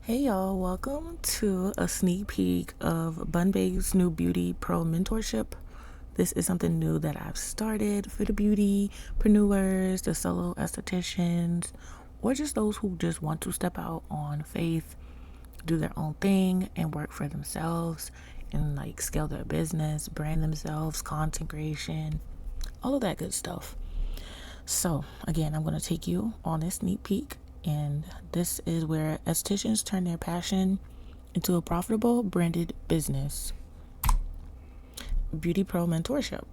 Hey y'all, welcome to a sneak peek of Bun Babe's new Beauty Pro Mentorship. This is something new that I've started for the beautypreneurs, the solo estheticians, or just those who just want to step out on faith, do their own thing, and work for themselves and like scale their business, brand themselves, content creation, all of that good stuff. So, again, I'm going to take you on this sneak peek, and this is where estheticians turn their passion into a profitable branded business. Beauty Pro Mentorship.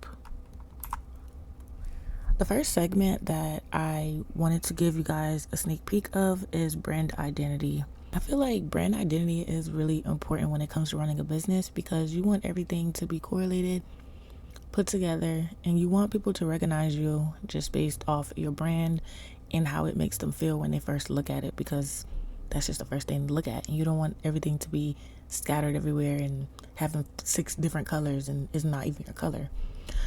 The first segment that I wanted to give you guys a sneak peek of is brand identity. I feel like brand identity is really important when it comes to running a business because you want everything to be correlated, put together, and you want people to recognize you just based off your brand and how it makes them feel when they first look at it, because that's just the first thing to look at, and you don't want everything to be scattered everywhere and having 6 different colors and it's not even your color.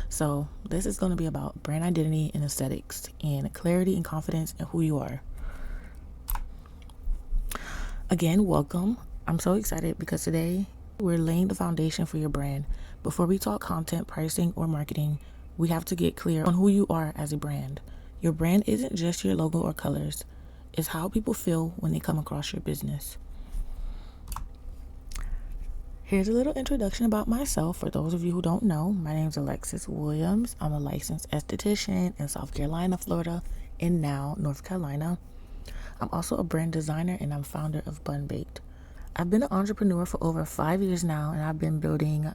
So this is going to be about brand identity and aesthetics and clarity and confidence in who you are. Again, welcome. I'm so excited because today we're laying the foundation for your brand. Before we talk content, pricing, or marketing, we have to get clear on who you are as a brand. Your brand isn't just your logo or colors. It's how people feel when they come across your business. Here's a little introduction about myself for those of you who don't know. My name is Alexis Williams. I'm a licensed esthetician in South Carolina, Florida, and now North Carolina. I'm also a brand designer and I'm founder of Bun Baked. I've been an entrepreneur for over 5 years now, and I've been building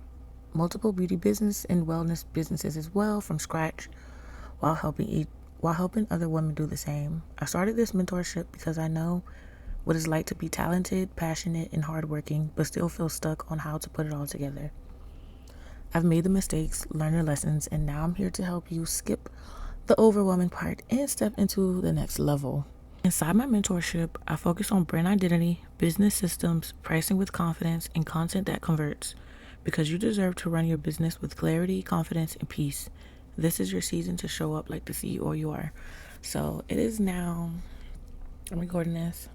multiple beauty business and wellness businesses as well from scratch while helping other women do the same. I started this mentorship because I know what it's like to be talented, passionate, and hardworking, but still feel stuck on how to put it all together. I've made the mistakes, learned the lessons, and now I'm here to help you skip the overwhelming part and step into the next level. Inside my mentorship, I focus on brand identity, business systems, pricing with confidence, and content that converts, because you deserve to run your business with clarity, confidence, and peace. This is your season to show up like the CEO you are. So it is now, I'm recording this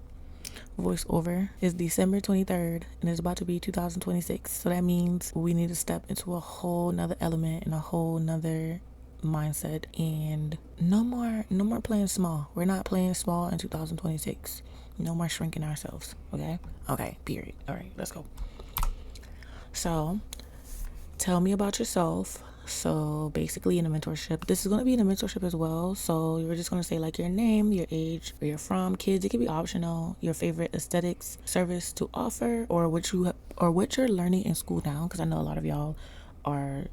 voiceover. It's December 23rd and it's about to be 2026. So that means we need to step into a whole nother element and a whole nother mindset, and no more playing small. We're not playing small in 2026. No more shrinking ourselves. Okay, period. All right, let's go. So tell me about yourself. So basically in a mentorship, this is going to be in a mentorship as well. So you're just going to say like your name, your age, where you're from. Kids, it can be optional. Your favorite aesthetics service to offer, or what you're learning in school now, because I know a lot of y'all are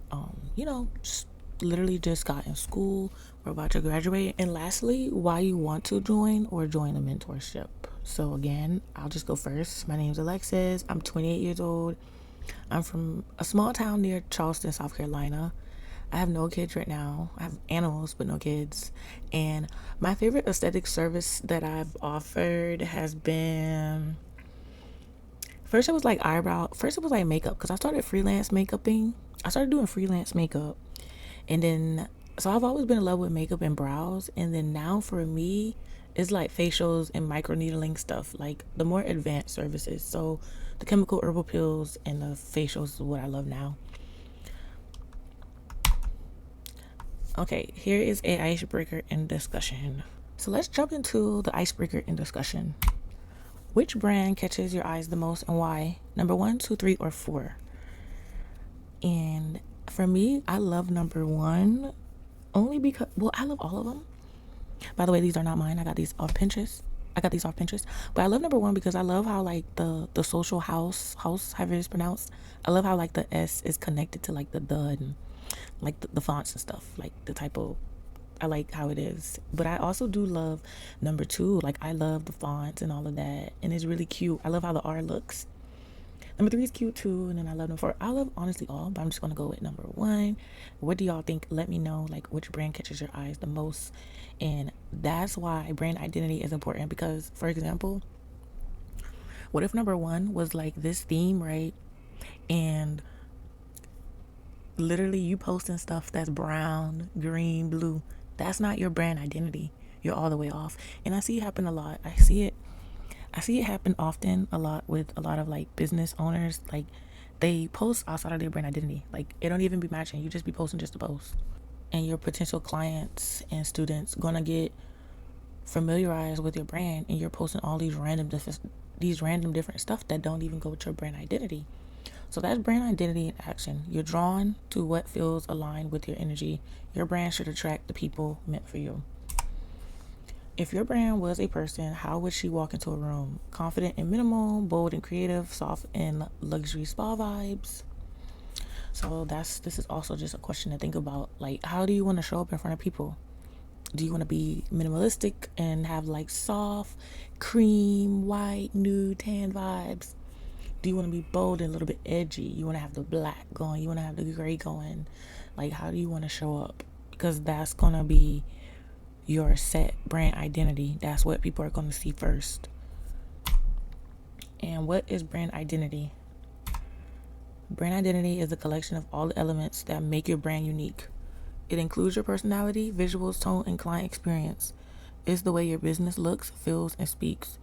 just literally just got in school or about to graduate. And lastly, why you want to join or join a mentorship. So again, I'll just go first. My name's Alexis. I'm 28 years old. I'm from a small town near Charleston, South Carolina. I have no kids right now. I have animals, but no kids. And my favorite aesthetic service that I've offered has been, first it was like makeup, because I started doing freelance makeup. And then, so I've always been in love with makeup and brows. And then now for me, it's like facials and microneedling stuff, like the more advanced services. So the chemical herbal pills and the facials is what I love now. Okay, here is a icebreaker in discussion. So let's jump into the icebreaker in discussion. Which brand catches your eyes the most and why? Number 1, 2, 3, or 4? And for me, I love number 1 only because, well, I love all of them. By the way, these are not mine. I got these off Pinterest. But I love number 1 because I love how like the social house, however it's pronounced. I love how like the S is connected to like the and like the fonts and stuff, like the typo. I like how it is. But I also do love number 2. Like I love the fonts and all of that, and it's really cute. I love how the R looks. Number 3 is cute too, and then I love number 4. I love honestly all, but I'm just gonna go with number 1. What do y'all think? Let me know like which brand catches your eyes the most. And that's why brand identity is important, because for example, what if number 1 was like this theme, right? And literally you posting stuff that's brown, green, blue. That's not your brand identity. You're all the way off. And I see it happen a lot. I see it I see it happen often a lot with a lot of like business owners. Like they post outside of their brand identity. Like it don't even be matching. You just be posting just to post. And your potential clients and students gonna get familiarized with your brand, and you're posting all these random different stuff that don't even go with your brand identity. So that's brand identity in action. You're drawn to what feels aligned with your energy. Your brand should attract the people meant for you. If your brand was a person, how would she walk into a room? Confident and minimal, bold and creative, soft and luxury spa vibes. So this is also just a question to think about. Like, how do you want to show up in front of people? Do you want to be minimalistic and have like soft, cream, white, nude, tan vibes? Do you want to be bold and a little bit edgy? You want to have the black going? You want to have the gray going? Like, how do you want to show up? Because that's going to be your set brand identity. That's what people are going to see first. And what is brand identity? Brand identity is a collection of all the elements that make your brand unique. It includes your personality, visuals, tone, and client experience. It's the way your business looks, feels, and speaks.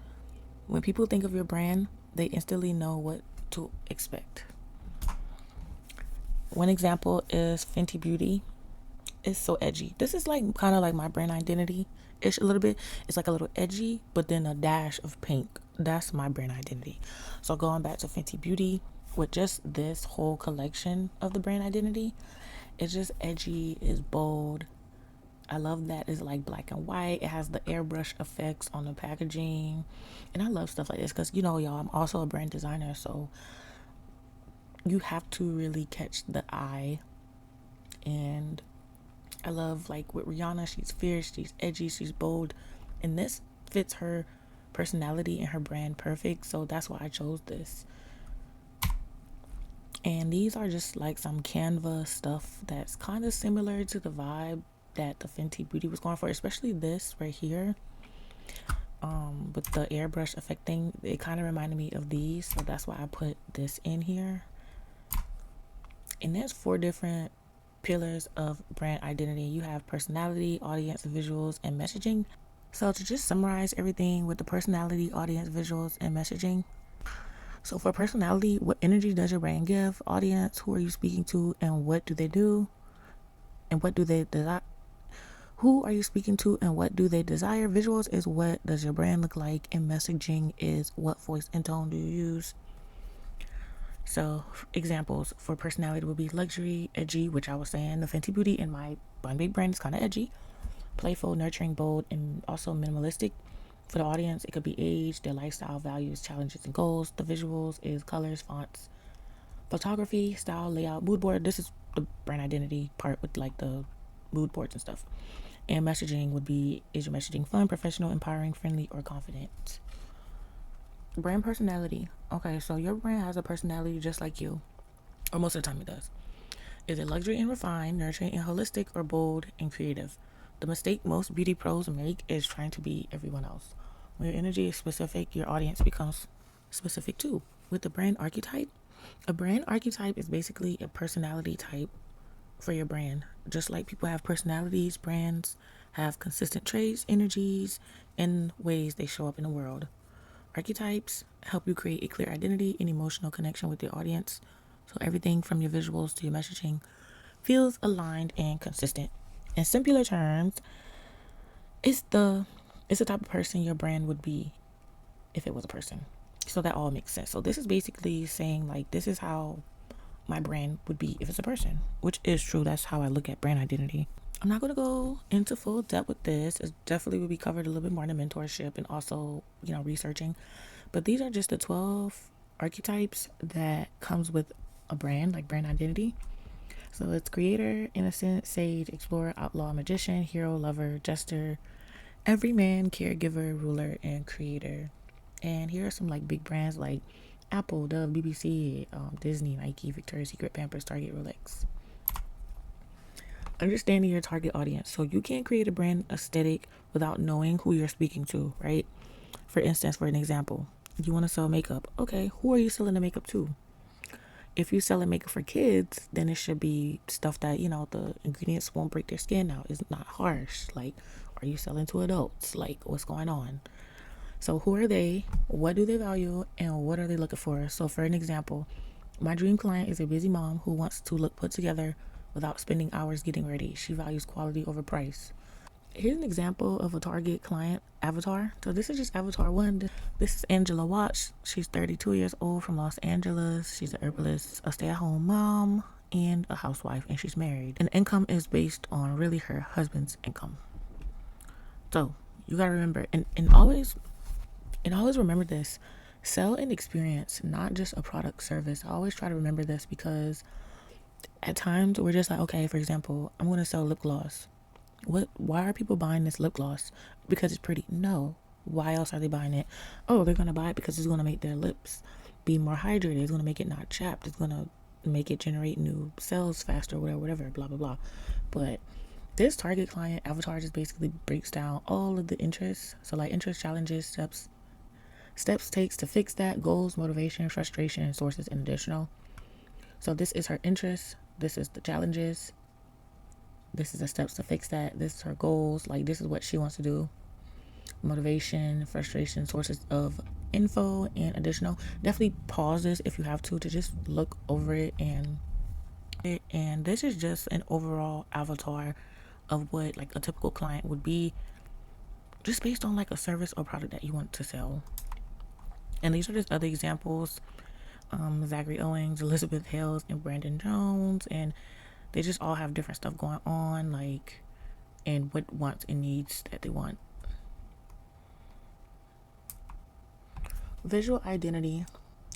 When people think of your brand, they instantly know what to expect. One example is Fenty Beauty. It's so edgy. This is like kind of like my brand identity ish a little bit. It's like a little edgy, but then a dash of pink. That's my brand identity. So going back to Fenty Beauty, with just this whole collection of the brand identity, it's just edgy, it's bold. I love that it's like black and white. It has the airbrush effects on the packaging. And I love stuff like this because, you know, y'all, I'm also a brand designer. So you have to really catch the eye. And I love, like, with Rihanna, she's fierce, she's edgy, she's bold. And this fits her personality and her brand perfect. So that's why I chose this. And these are just like some Canva stuff that's kind of similar to the vibe that the Fenty Beauty was going for, especially this right here. With the airbrush effect thing, it kind of reminded me of these, so that's why I put this in here. And there's 4 different pillars of brand identity. You have personality, audience, visuals, and messaging. So to just summarize everything with the personality, audience, visuals, and messaging. So for personality, what energy does your brand give? Audience, who are you speaking to, and what do they do? And what do they desire? Who are you speaking to, and what do they desire? Visuals is what does your brand look like, and messaging is what voice and tone do you use? So examples for personality would be luxury, edgy, which I was saying, the Fenty Beauty in my Bun Big brand is kind of edgy, playful, nurturing, bold, and also minimalistic. For the audience, it could be age, their lifestyle, values, challenges, and goals. The visuals is colors, fonts, photography, style, layout, mood board. This is the brand identity part with like the mood boards and stuff. And messaging would be, is your messaging fun, professional, empowering, friendly, or confident? Brand personality. Okay, so your brand has a personality just like you, or most of the time it does. Is it luxury and refined, nurturing and holistic, or bold and creative? The mistake most beauty pros make is trying to be everyone else. When your energy is specific, your audience becomes specific too. With the brand archetype, a brand archetype is basically a personality type for your brand. Just like people have personalities, brands have consistent traits, energies, and ways they show up in the world. Archetypes help you create a clear identity and emotional connection with your audience. So everything from your visuals to your messaging feels aligned and consistent. In simpler terms, it's the type of person your brand would be if it was a person. So that all makes sense. So this is basically saying like this is how my brand would be if it's a person, which is true. That's how I look at brand identity. I'm not going to go into full depth with this. It definitely will be covered a little bit more in the mentorship and also, you know, researching. But these are just the 12 archetypes that comes with a brand, like brand identity. So it's creator, innocent, sage, explorer, outlaw, magician, hero, lover, jester, everyman, caregiver, ruler, and creator. And here are some like big brands like Apple, Dove, BBC, Disney, Nike, Victoria's Secret, Pampers, Target, Rolex. Understanding your target audience. So you can't create a brand aesthetic without knowing who you're speaking to, right? For instance, for an example, you want to sell makeup. Okay, who are you selling the makeup to? If you're selling makeup for kids, then it should be stuff that, you know, the ingredients won't break their skin out. It's not harsh. Like, are you selling to adults? Like, what's going on? So who are they? What do they value? And what are they looking for? So for an example, my dream client is a busy mom who wants to look put together without spending hours getting ready. She values quality over price. Here's an example of a target client avatar. So this is just avatar one. This is Angela Watts. She's 32 years old from Los Angeles. She's a herbalist, a stay-at-home mom, and a housewife, and she's married. And income is based on really her husband's income. So you gotta remember, and always remember this: sell an experience, not just a product service. I always try to remember this because at times we're just like, okay, for example, I'm gonna sell lip gloss. Why are people buying this lip gloss? Because it's pretty? No. Why else are they buying it? Oh, they're gonna buy it because it's gonna make their lips be more hydrated. It's gonna make it not chapped. It's gonna make it generate new cells faster, whatever, blah blah blah. But this target client avatar just basically breaks down all of the interests. So like interest, challenges, steps takes to fix that, goals, motivation, frustration, sources, and additional. So this is her interest. This is the challenges. This is the steps to fix that. This is her goals. Like, this is what she wants to do. Motivation, frustration, sources of info, and additional. Definitely pause this if you have to just look over it. And this is just an overall avatar of what like a typical client would be, just based on like a service or product that you want to sell. And these are just other examples. Zachary Owens, Elizabeth Hales, and Brandon Jones, and they just all have different stuff going on, like, and what wants and needs that they want. Visual identity.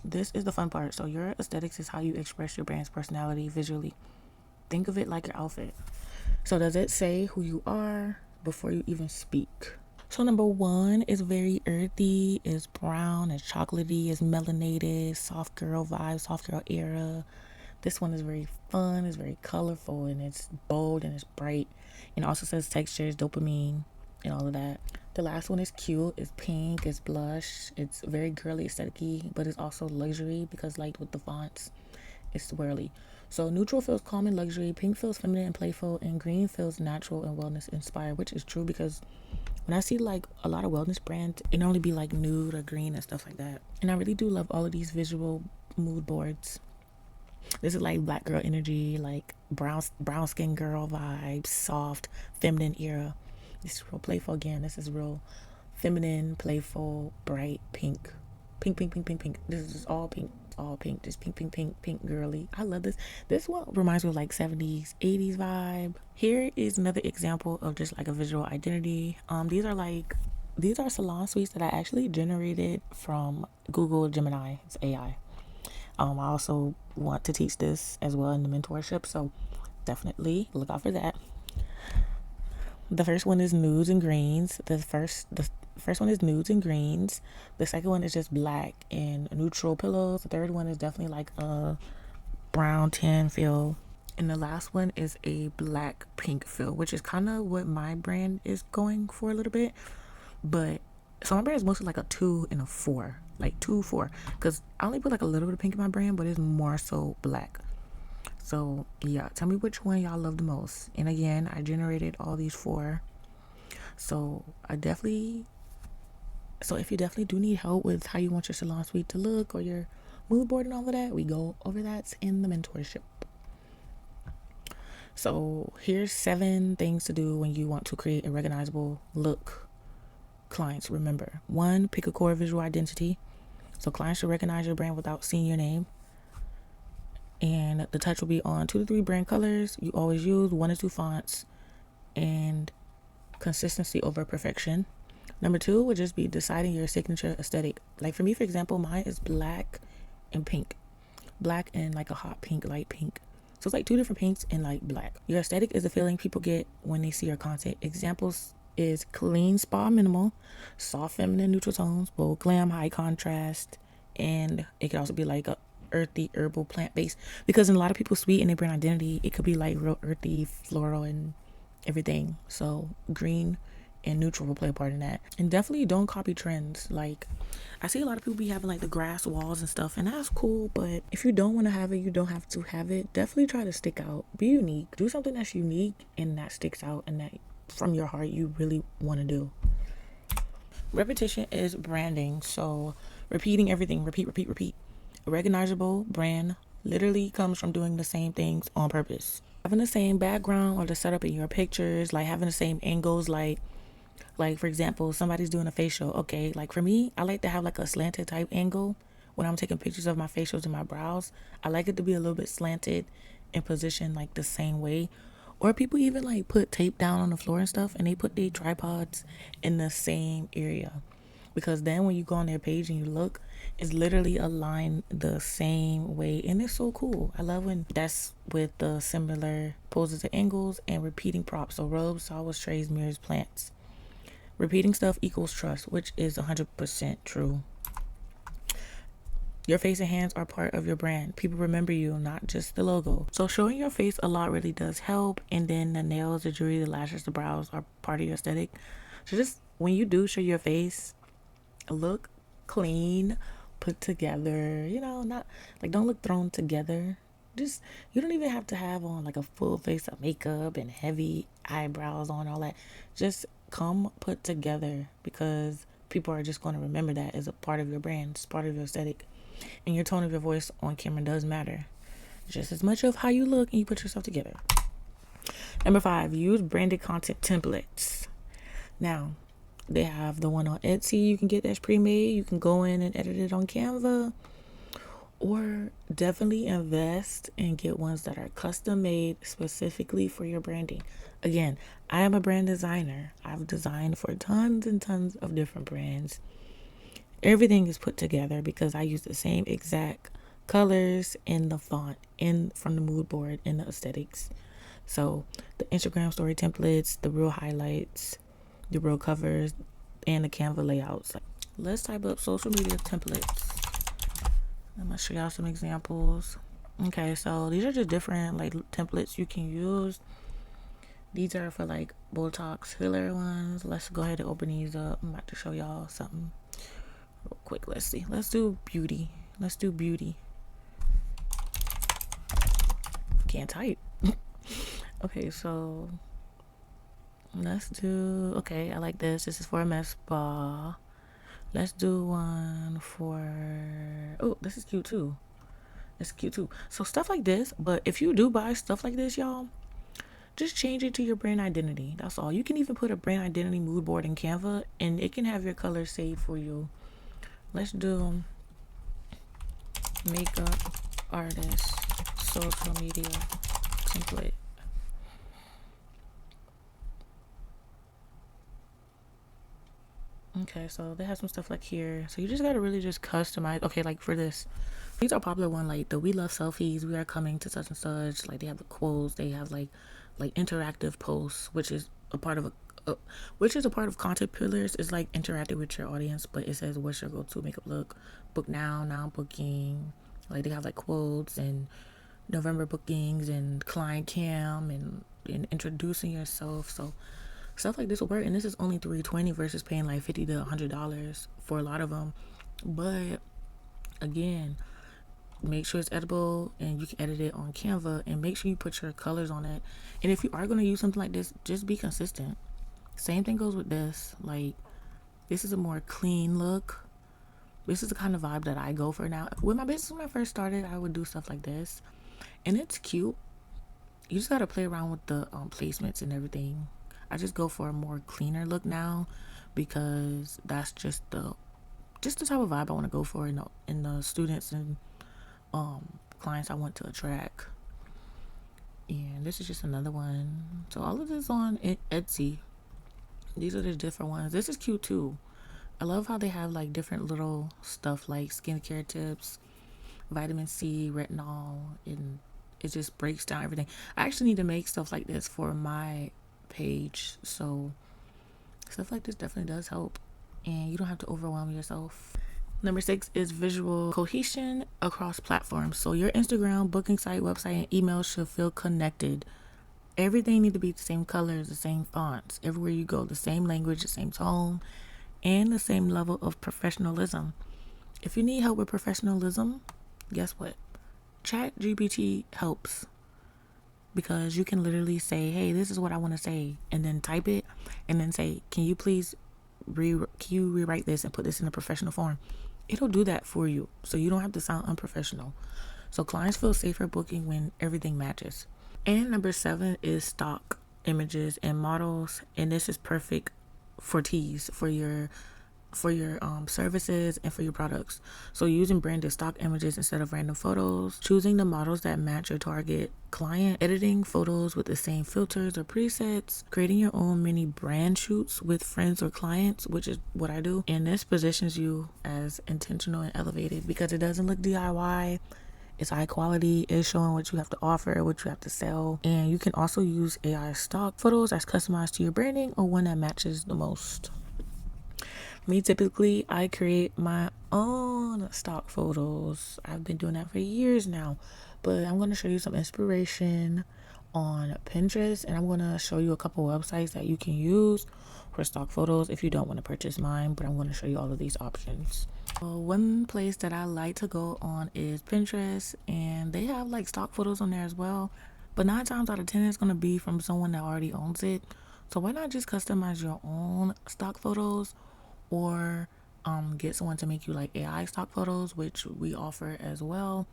This is the fun part. So your aesthetics is how you express your brand's personality visually. Think of it like your outfit. So does it say who you are before you even speak? So number one is very earthy, is brown, is chocolatey, is melanated, soft girl vibe, soft girl era. This one is very fun, it's very colorful, and it's bold and it's bright. And it also says textures, dopamine, and all of that. The last one is cute, it's pink, it's blush, it's very girly aesthetic-y, but it's also luxury because like with the fonts, it's swirly. So neutral feels calm and luxury, pink feels feminine and playful, and green feels natural and wellness inspired, which is true because when I see like a lot of wellness brands, it normally be like nude or green and stuff like that. And I really do love all of these visual mood boards. This is like black girl energy, like brown skin girl vibes, soft, feminine era. This is real playful again. This is real feminine, playful, bright, pink. Pink, pink, pink, pink, pink. This is just all pink. All pink. Just pink, pink, pink, pink, girly. I love this. This one reminds me of like 70s, 80s vibe. Here is another example of just like a visual identity. These are salon suites that I actually generated from Google Gemini. It's AI. I also want to teach this as well in the mentorship, so definitely look out for that. The first one is nudes and greens. The first one is nudes and greens. The second one is just black and neutral pillows. The third one is definitely like a brown tan feel. And the last one is a black pink feel, which is kind of what my brand is going for a little bit. But so my brand is mostly like a 2 and a 4, like 2, 4, because I only put like a little bit of pink in my brand, but it's more so black. So yeah, tell me which one y'all love the most. And again, I generated all these 4. So if you definitely do need help with how you want your salon suite to look or your mood board and all of that, we go over that in the mentorship. So here's 7 things to do when you want to create a recognizable look. Clients, remember: 1, pick a core visual identity. So clients should recognize your brand without seeing your name. And the touch will be on 2 to 3 brand colors you always use, 1 to 2 fonts, and consistency over perfection. Number 2 would just be deciding your signature aesthetic. Like for me, for example, mine is black and pink. Black and like a hot pink, light pink. So it's like 2 different pinks and like black. Your aesthetic is the feeling people get when they see your content. Examples is clean spa minimal, soft feminine neutral tones, bold glam, high contrast, and it could also be like a earthy herbal plant based, because in a lot of people's suite and their brand identity, it could be like real earthy, floral, and everything. So green and neutral will play a part in that. And definitely don't copy trends. Like I see a lot of people be having like the grass walls and stuff, and that's cool, but if you don't want to have it, you don't have to have it. Definitely try to stick out, be unique, do something that's unique and that sticks out and that from your heart you really want to do. Repetition is branding. So repeating everything, repeat, repeat, repeat. A recognizable brand literally comes from doing the same things on purpose. Having the same background or the setup in your pictures, like having the same angles, like for example, somebody's doing a facial. Okay, like for me, I like to have like a slanted type angle when I'm taking pictures of my facials and my brows. I like it to be a little bit slanted and positioned like the same way. Or people even like put tape down on the floor and stuff, and they put the tripods in the same area, because then when you go on their page and you look, it's literally aligned the same way, and it's so cool. I love when that's with the similar poses and angles and repeating props. So robes, towels, trays, mirrors, plants. Repeating stuff equals trust, which is 100% true. Your face and hands are part of your brand. People remember you, not just the logo. So showing your face a lot really does help. And then the nails, the jewelry, the lashes, the brows are part of your aesthetic. So just when you do show your face, look clean, put together, not like, don't look thrown together. Just, you don't even have to have on like a full face of makeup and heavy eyebrows on, all that. Just come put together, because people are just going to remember that as a part of your brand. It's part of your aesthetic. And your tone of your voice on camera does matter just as much of how you look and you put yourself together. Number 5, use branded content templates. Now, they have the one on Etsy you can get that's pre-made. You can go in and edit it on Canva, or definitely invest and get ones that are custom made specifically for your branding. Again, I am a brand designer. I've designed for tons and tons of different brands. Everything is put together because I use the same exact colors in the font from the mood board and the aesthetics. So the Instagram story templates, the real highlights, the real covers, and the Canva layouts. Let's type up social media templates. I'm gonna show y'all some examples. Okay, so these are just different like templates you can use. These are for like Botox filler ones. Let's go ahead and open these up. I'm about to show y'all something real quick. Let's see. Let's do beauty. Can't type. Okay, so let's do, okay, I like this. This is for a med spa. Let's do one for, oh, this is cute too. So stuff like this, but if you do buy stuff like this, y'all, just change it to your brand identity. That's all. You can even put a brand identity mood board in Canva, and it can have your colors saved for you. Let's do makeup artist social media template. Okay, so they have some stuff like here. So you just gotta really just customize. Okay, like for this, these are popular one, like the we love selfies, we are coming to such and such. Like they have the quotes, they have like interactive posts, which is a part of a part of content pillars. Is like interacting with your audience, but it says what's your go-to makeup look, book now booking. Like they have like quotes and November bookings and client cam and introducing yourself. So stuff like this will work, and this is only $320 versus paying like $50 to $100 for a lot of them. But again, make sure it's editable and you can edit it on Canva, and make sure you put your colors on it. And if you are going to use something like this, just be consistent. Same thing goes with this. Like, this is a more clean look. This is the kind of vibe that I go for now. With my business, when I first started, I would do stuff like this, and it's cute. You just got to play around with the placements and everything. I just go for a more cleaner look now, because that's just the type of vibe I want to go for in the students and clients I want to attract. And this is just another one. So all of this on Etsy. These are the different ones. This is cute too. I love how they have like different little stuff like skincare tips, vitamin C, retinol, and it just breaks down everything. I actually need to make stuff like this for my page, so stuff like this definitely does help, and you don't have to overwhelm yourself. Number 6 is visual cohesion across platforms. So your Instagram, booking site, website, and email should feel connected. Everything need to be the same colors, the same fonts, everywhere you go, the same language, the same tone, and the same level of professionalism. If you need help with professionalism, guess what? ChatGPT helps, because you can literally say, hey, this is what I want to say, and then type it, and then say, can you please you rewrite this and put this in a professional form? It'll do that for you, so you don't have to sound unprofessional. So clients feel safer booking when everything matches. And number 7 is stock images and models, and this is perfect for teas for your services and for your products. So using branded stock images instead of random photos, choosing the models that match your target client, editing photos with the same filters or presets, creating your own mini brand shoots with friends or clients, which is what I do. And this positions you as intentional and elevated because it doesn't look DIY. It's high quality. It's showing what you have to offer, what you have to sell. And you can also use AI stock photos that's customized to your branding or one that matches the most. Me, typically, I create my own stock photos. I've been doing that for years now. But I'm going to show you some inspiration on Pinterest. And I'm going to show you a couple websites that you can use for stock photos if you don't want to purchase mine. But I'm going to show you all of these options. One place that I like to go on is Pinterest, and they have like stock photos on there as well, but 9 times out of 10 it's going to be from someone that already owns it. So why not just customize your own stock photos, or get someone to make you like AI stock photos, which we offer as well,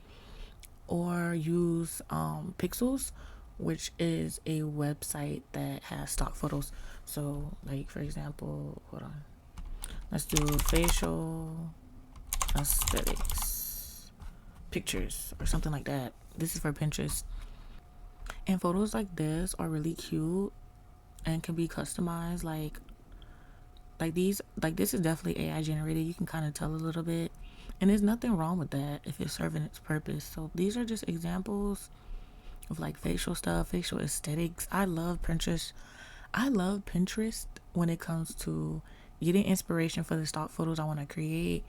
or use Pixels, which is a website that has stock photos. So like, for example, hold on, let's do facial aesthetics pictures or something like that. This is for Pinterest. And photos like this are really cute and can be customized. Like these, like this is definitely AI generated. You can kind of tell a little bit, and there's nothing wrong with that if it's serving its purpose. So these are just examples of like facial stuff, facial aesthetics. I love Pinterest when it comes to getting inspiration for the stock photos I want to create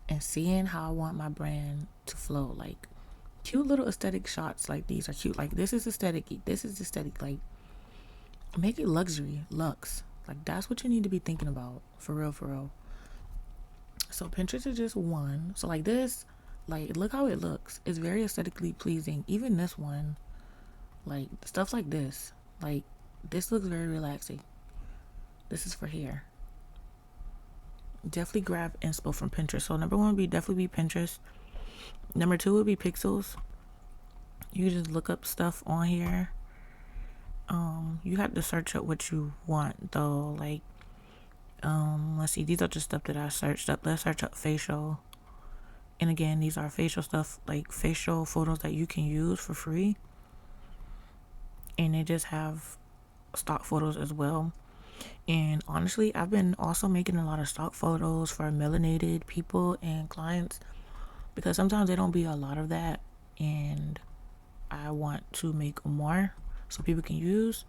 and seeing how I want my brand to flow. Like cute little aesthetic shots like these are cute. Like this is aesthetic. Like make it luxe. Like that's what you need to be thinking about for real. So Pinterest is just one. So like this, like look how it looks. It's very aesthetically pleasing. Even this one, like stuff like this. Like this looks very relaxing. This is for hair. Definitely grab inspo from Pinterest. So number 1 would definitely be Pinterest. Number 2 would be Pixels. You just look up stuff on here. You have to search up what you want though. Like let's see, these are just stuff that I searched up. Let's search up facial. And again, these are facial stuff, like facial photos that you can use for free. And they just have stock photos as well. And honestly, I've been also making a lot of stock photos for melanated people and clients because sometimes there don't be a lot of that, and I want to make more so people can use.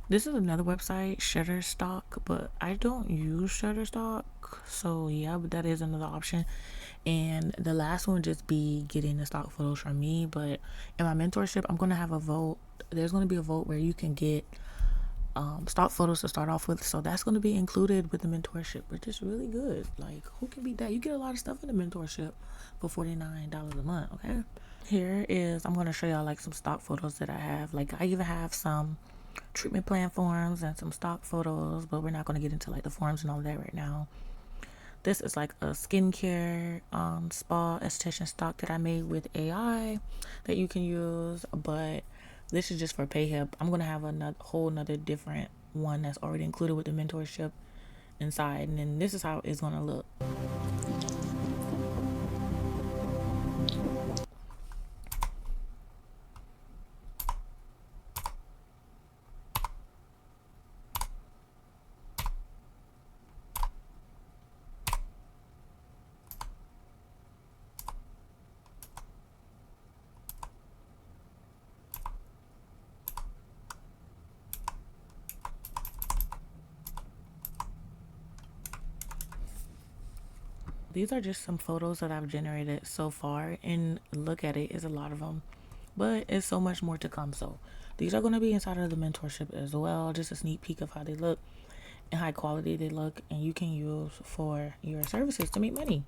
This is another website, Shutterstock, but I don't use Shutterstock, so yeah, but that is another option. And the last one would just be getting the stock photos from me. But in my mentorship, I'm going to have a vote. There's going to be a vote where you can get stock photos to start off with, so that's going to be included with the mentorship, which is really good. Like, who can beat that? You get a lot of stuff in the mentorship for $49 a month. Okay, here is, I'm going to show y'all like some stock photos that I have. Like I even have some treatment plan forms and some stock photos, but we're not going to get into like the forms and all that right now. This is like a skincare spa esthetician stock that I made with AI that you can use, but this is just for PayHip. I'm going to have a whole nother different one that's already included with the mentorship inside, and then this is how it's going to look. These are just some photos that I've generated so far, and look at it, it's a lot of them, but it's so much more to come. So these are going to be inside of the mentorship as well, just a sneak peek of how they look and high quality they look, and you can use for your services to make money.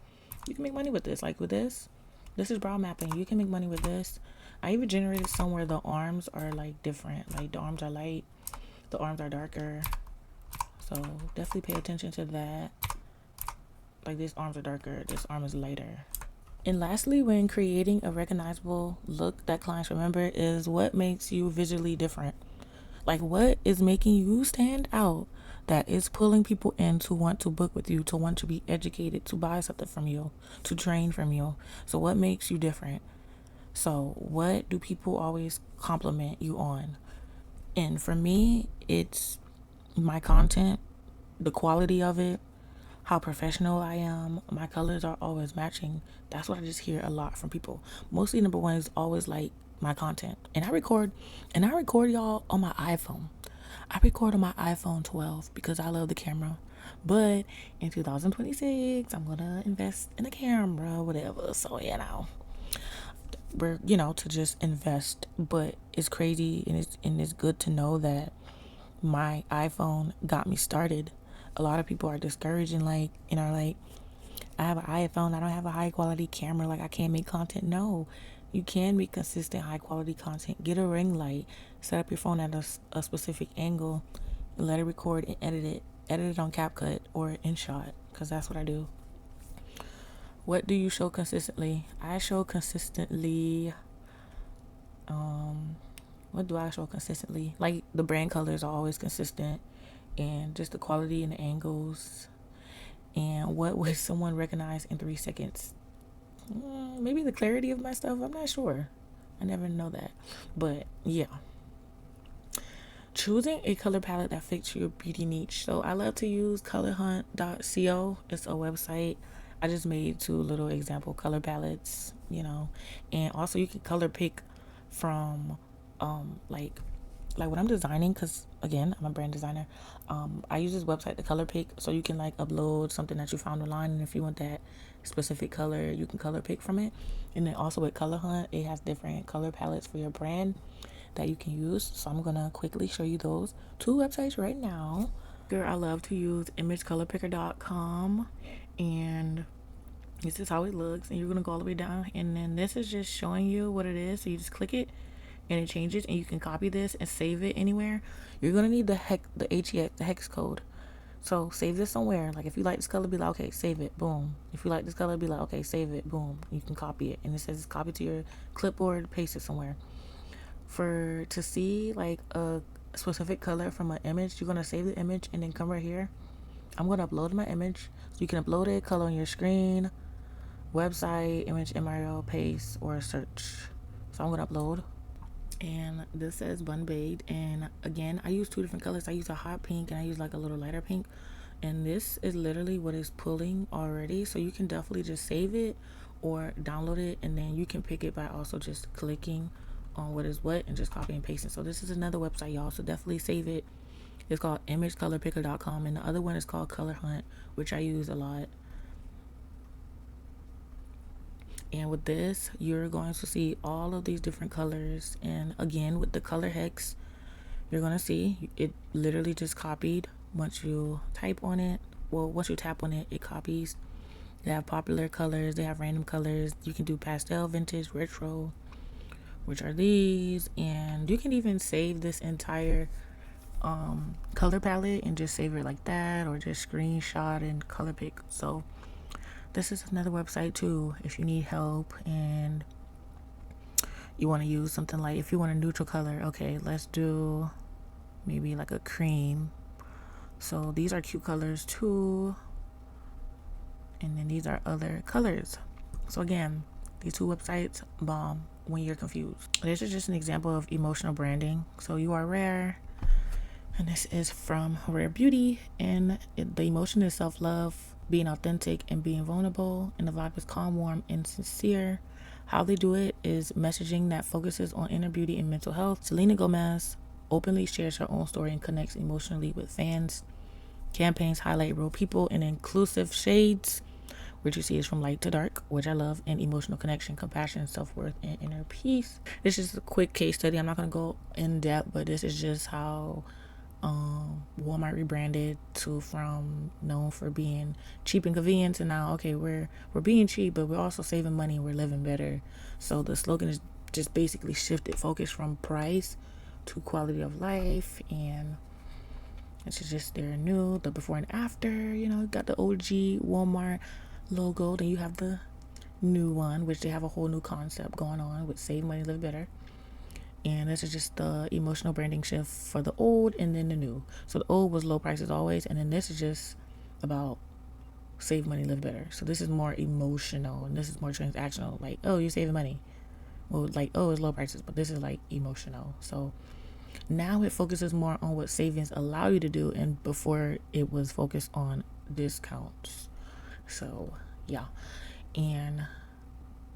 You can make money with this. Like with this is brow mapping. You can make money with this. I even generated some where the arms are like different, like the arms are light, the arms are darker. So definitely pay attention to that. Like, this arms are darker, this arm is lighter. And lastly, when creating a recognizable look that clients remember, is what makes you visually different. Like, what is making you stand out that is pulling people in to want to book with you, to want to be educated, to buy something from you, to train from you. So what makes you different? So what do people always compliment you on? And for me, it's my content, the quality of it, how professional I am. My colors are always matching. That's what I just hear a lot from people. Mostly number one is always like my content. And I record y'all on my iPhone. I record on my iPhone 12 because I love the camera. But in 2026, I'm gonna invest in a camera, whatever. So we're to just invest. But it's crazy, and it's good to know that my iPhone got me started. A lot of people are discouraged and like, I have an iPhone, I don't have a high quality camera, like I can't make content. No, you can make consistent high quality content. Get a ring light, set up your phone at a specific angle, and let it record and edit it on CapCut or InShot, because that's what I do. What do you show consistently? I show consistently, what do I show consistently? Like, the brand colors are always consistent, and just the quality and the angles. And what would someone recognize in 3 seconds? Maybe the clarity of my stuff. I'm not sure. I never know that. But yeah. Choosing a color palette that fits your beauty niche. So I love to use colorhunt.co. It's a website. I just made 2 little example color palettes, and also you can color pick from like when I'm designing, because again, I'm a brand designer. I use this website to color pick, so you can like upload something that you found online, and if you want that specific color, you can color pick from it. And then also with Color Hunt, it has different color palettes for your brand that you can use. So I'm gonna quickly show you those 2 websites right now. Girl, I love to use imagecolorpicker.com, and this is how it looks. And you're gonna go all the way down, and then this is just showing you what it is. So you just click it and it changes, and you can copy this and save it anywhere. You're gonna need the hex code. So save this somewhere. Like, if you like this color, be like, okay, save it, boom. If you like this color, be like, okay, save it, boom. You can copy it, and it says copy to your clipboard, paste it somewhere. To see like a specific color from an image, you're gonna save the image and then come right here. I'm gonna upload my image, so you can upload it, color on your screen, website, image, MRL, paste, or search. So I'm gonna upload. And this says Bun Baked, and again, I use 2 different colors. I use a hot pink and I use like a little lighter pink, and this is literally what is pulling already. So you can definitely just save it or download it, and then you can pick it by also just clicking on what is what and just copy and pasting. So this is another website, y'all, so definitely save it. It's called imagecolorpicker.com, and the other one is called Color Hunt, which I use a lot. And with this, you're going to see all of these different colors. And again, with the color hex, you're going to see it literally just copied. Once you tap on it, it copies. They have popular colors, they have random colors. You can do pastel, vintage, retro, which are these. And you can even save this entire color palette and just save it like that, or just screenshot and color pick. So this is another website too, if you need help and you want to use something, like if you want a neutral color, okay, let's do maybe like a cream. So these are cute colors too, and then these are other colors. So again, these 2 websites bomb when you're confused. This is just an example of emotional branding. So you are rare, and this is from Rare Beauty, and the emotion is self-love, being authentic and being vulnerable, and the vibe is calm, warm, and sincere. How they do it is messaging that focuses on inner beauty and mental health. Selena Gomez openly shares her own story and connects emotionally with fans. Campaigns highlight real people in inclusive shades, which you see is from light to dark, which I love, and emotional connection, compassion, self-worth, and inner peace. This is a quick case study. I'm not going to go in depth, but this is just how Walmart rebranded from known for being cheap and convenient to now, okay, we're being cheap, but we're also saving money and we're living better. So the slogan is just basically shifted focus from price to quality of life. And This is just their new, the before and after. You know, got the OG Walmart logo. Then you have the new one, which they have a whole new concept going on with Save Money, Live Better. And this is just the emotional branding shift for the old and then the new. So the old was low prices always, and then this is just about save money, live better. So this is more emotional and this is more transactional. Like, oh, you're saving money. Well, like, oh, it's low prices, but this is like emotional. So now it focuses more on what savings allow you to do, and before it was focused on discounts. So yeah. And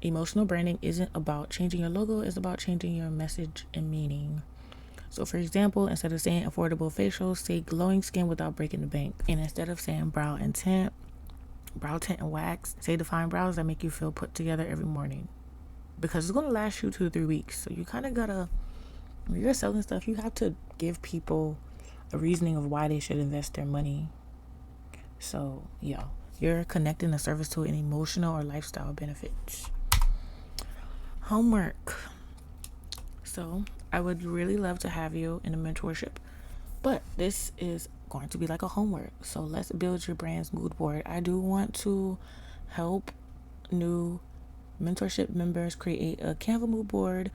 emotional branding isn't about changing your logo, it's about changing your message and meaning. So for example, instead of saying affordable facials, say glowing skin without breaking the bank. And instead of saying brow tint and wax, say defined brows that make you feel put together every morning. Because it's going to last you 2 to 3 weeks. So you kind of gotta, when you're selling stuff, you have to give people a reasoning of why they should invest their money. So yeah, you're connecting the service to an emotional or lifestyle benefits. Homework. So I would really love to have you in a mentorship, but this is going to be like a homework. So let's build your brand's mood board. I do want to help new mentorship members create a Canva mood board.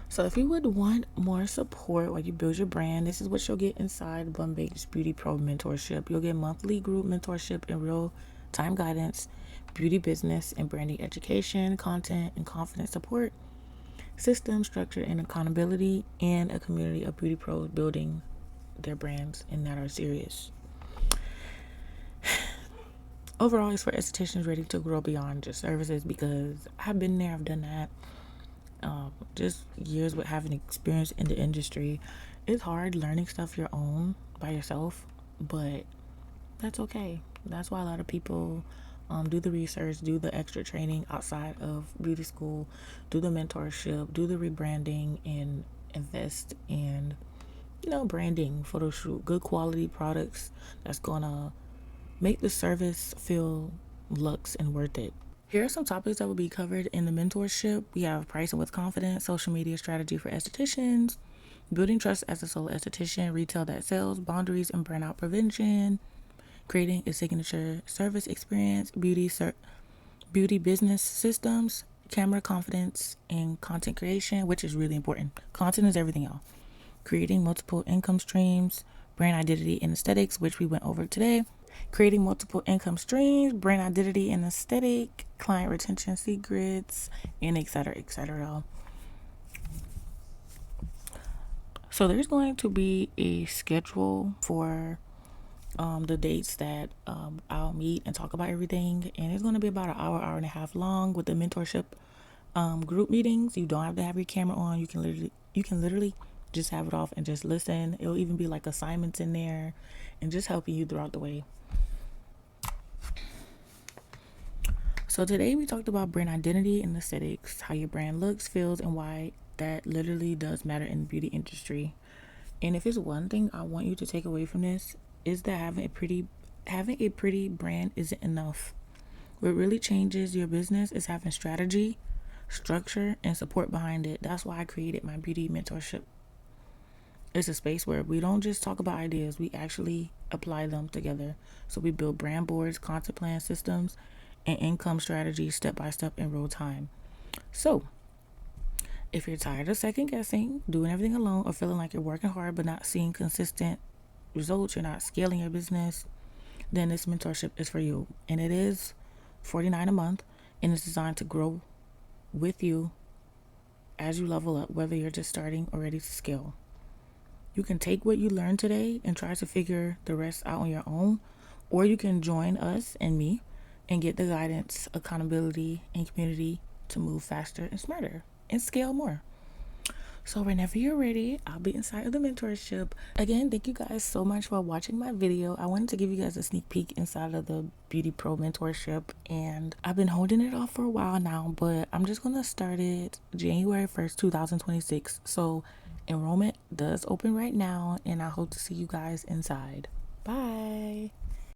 So if you would want more support while you build your brand, this is what you'll get inside Bum Bake's Beauty Pro Mentorship. You'll get monthly group mentorship and real-time guidance, beauty business and branding education, content and confidence support, system structure and accountability, and a community of beauty pros building their brands and that are serious. Overall, it's for estheticians ready to grow beyond just services, because I've been there, I've done that. Just years with having experience in the industry. It's hard learning stuff your own by yourself, but that's okay. That's why a lot of people do the research, do the extra training outside of beauty school, do the mentorship, do the rebranding, and invest in, branding, photo shoot, good quality products that's gonna make the service feel luxe and worth it. Here are some topics that will be covered in the mentorship. We have pricing with confidence, social media strategy for estheticians, building trust as a solo esthetician, retail that sells, boundaries and burnout prevention, creating a signature service experience, beauty business systems, camera confidence, and content creation, which is really important. Content is everything, y'all. Creating multiple income streams, brand identity and aesthetics, which we went over today. Creating multiple income streams, brand identity and aesthetic, client retention secrets, and etc. etc. So there's going to be a schedule for the dates that I'll meet and talk about everything, and it's going to be about an hour and a half long with the mentorship group meetings. You don't have to have your camera on. You can literally just have it off and just listen. It'll even be like assignments in there and just helping you throughout the way. So today we talked about brand identity and aesthetics, how your brand looks, feels, and why that literally does matter in the beauty industry. And if it's one thing I want you to take away from this, is that having a pretty brand isn't enough. What really changes your business is having strategy, structure, and support behind it. That's why I created my beauty mentorship. It's a space where we don't just talk about ideas, we actually apply them together. So we build brand boards, content plan systems, and income strategies step by step in real time. So if you're tired of second guessing, doing everything alone, or feeling like you're working hard but not seeing consistent results, you're not scaling your business, then this mentorship is for you. And it is $49 a month, and it's designed to grow with you as you level up, whether you're just starting or ready to scale. You can take what you learned today and try to figure the rest out on your own, or you can join us and me and get the guidance, accountability, and community to move faster and smarter and scale more. So whenever you're ready, I'll be inside of the mentorship. Again, thank you guys so much for watching my video. I wanted to give you guys a sneak peek inside of the Beauty Pro mentorship, and I've been holding it off for a while now, but I'm just going to start it January 1st, 2026. So enrollment does open right now, and I hope to see you guys inside. Bye.